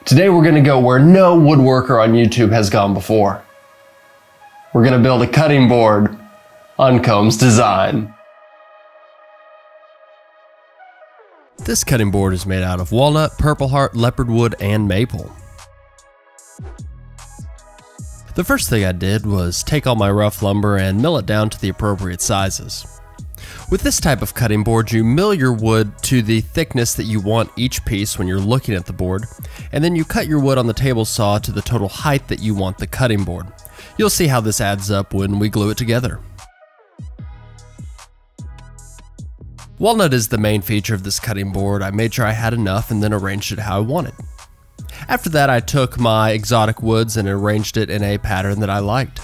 Today we're going to go where no woodworker on YouTube has gone before. We're going to build a cutting board on Combs Design. This cutting board is made out of walnut, purple heart, leopard wood, and maple. The first thing I did was take all my rough lumber and mill it down to the appropriate sizes. With this type of cutting board, you mill your wood to the thickness that you want each piece when you're looking at the board, and then you cut your wood on the table saw to the total height that you want the cutting board. You'll see how this adds up when we glue it together. Walnut is the main feature of this cutting board. I made sure I had enough and then arranged it how I wanted. After that, I took my exotic woods and arranged it in a pattern that I liked.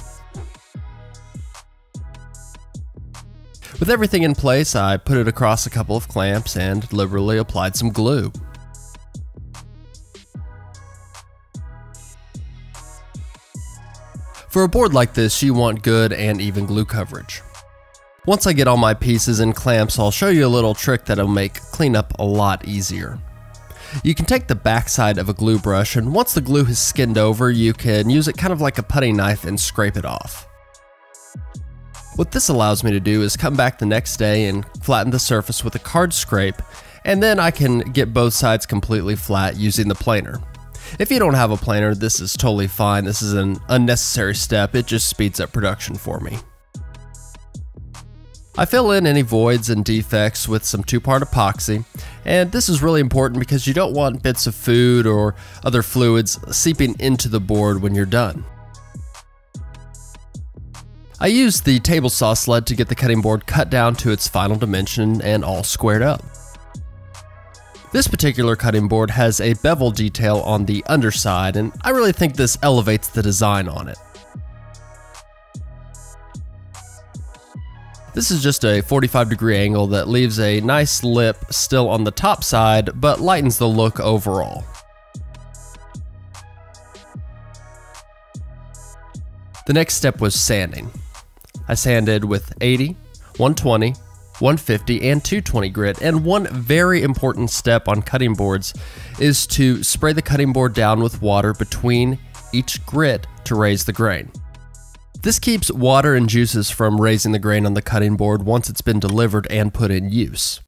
With everything in place, I put it across a couple of clamps and liberally applied some glue. For a board like this, you want good and even glue coverage. Once I get all my pieces and clamps, I'll show you a little trick that'll make cleanup a lot easier. You can take the backside of a glue brush, and once the glue has skinned over, you can use it kind of like a putty knife and scrape it off. What this allows me to do is come back the next day and flatten the surface with a card scrape, and then I can get both sides completely flat using the planer. If you don't have a planer, this is totally fine. This is an unnecessary step. It just speeds up production for me. I fill in any voids and defects with some 2-part epoxy, and this is really important because you don't want bits of food or other fluids seeping into the board when you're done. I used the table saw sled to get the cutting board cut down to its final dimension and all squared up. This particular cutting board has a bevel detail on the underside, and I really think this elevates the design on it. This is just a 45-degree angle that leaves a nice lip still on the top side, but lightens the look overall. The next step was sanding. I sanded with 80, 120, 150, and 220 grit, and one very important step on cutting boards is to spray the cutting board down with water between each grit to raise the grain. This keeps water and juices from raising the grain on the cutting board once it's been delivered and put in use.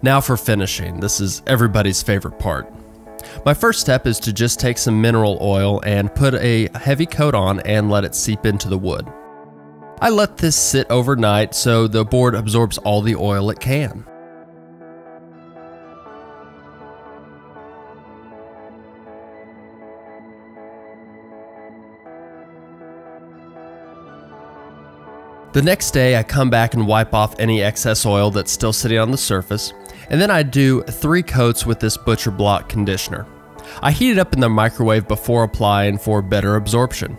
Now for finishing. This is everybody's favorite part. My first step is to just take some mineral oil and put a heavy coat on and let it seep into the wood. I let this sit overnight so the board absorbs all the oil it can. The next day, I come back and wipe off any excess oil that's still sitting on the surface, and then I do 3 coats with this butcher block conditioner. I heat it up in the microwave before applying for better absorption.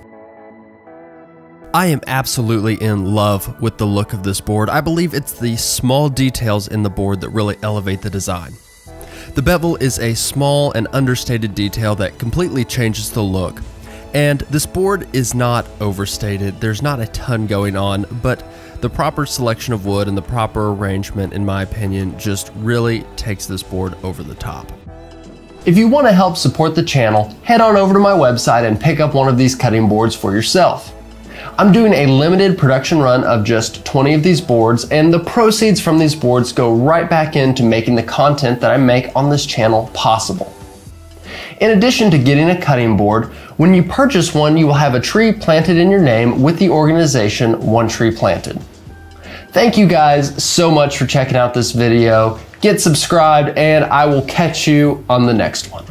I am absolutely in love with the look of this board. I believe it's the small details in the board that really elevate the design. The bevel is a small and understated detail that completely changes the look. And this board is not overstated. There's not a ton going on, but the proper selection of wood and the proper arrangement, in my opinion, just really takes this board over the top. If you want to help support the channel, head on over to my website and pick up one of these cutting boards for yourself. I'm doing a limited production run of just 20 of these boards, and the proceeds from these boards go right back into making the content that I make on this channel possible. In addition to getting a cutting board, when you purchase one, you will have a tree planted in your name with the organization One Tree Planted. Thank you guys so much for checking out this video. Get subscribed, and I will catch you on the next one.